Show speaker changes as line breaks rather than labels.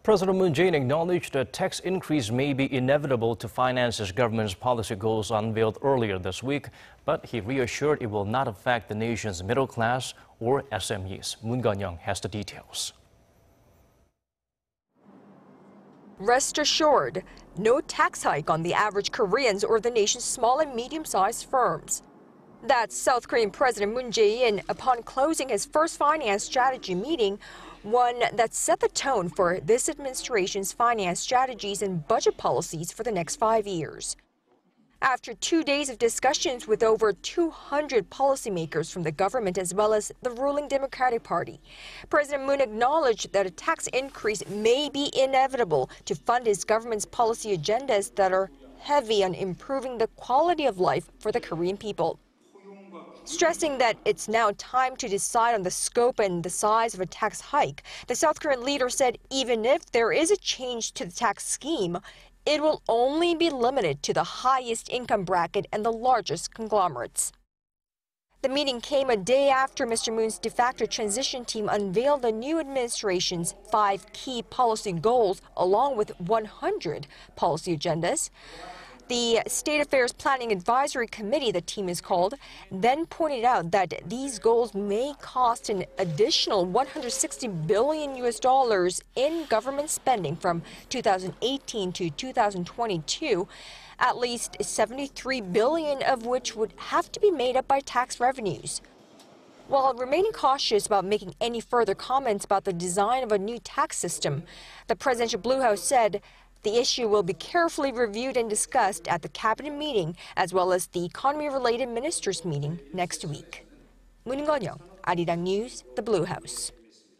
President Moon Jae-in acknowledged a tax increase may be inevitable to finance his government's policy goals unveiled earlier this week, but he reassured it will not affect the nation's middle class or SMEs. Moon Connyoung has the details.
Rest assured, no tax hike on the average Koreans or the nation's small and medium-sized firms. That's South Korean President Moon Jae-in upon closing his first finance strategy meeting, one that set the tone for this administration's finance strategies and budget policies for the next 5 years. After 2 days of discussions with over 200 policymakers from the government as well as the ruling Democratic Party, President Moon acknowledged that a tax increase may be inevitable to fund his government's policy agendas that are heavy on improving the quality of life for the Korean people. Stressing that it's now time to decide on the scope and the size of a tax hike, the South Korean leader said even if there is a change to the tax scheme, it will only be limited to the highest income bracket and the largest conglomerates. The meeting came a day after Mr. Moon's de facto transition team unveiled the new administration's 5 key policy goals along with 100 policy agendas. The State Affairs Planning Advisory Committee, the team is called, then pointed out that these goals may cost an additional $160 billion in government spending from 2018 to 2022, at least $73 billion of which would have to be made up by tax revenues. While remaining cautious about making any further comments about the design of a new tax system, the presidential Blue House said the issue will be carefully reviewed and discussed at the cabinet meeting as well as the economy-related ministers meeting next week. Moon Jae-in, Arirang News, the Blue House.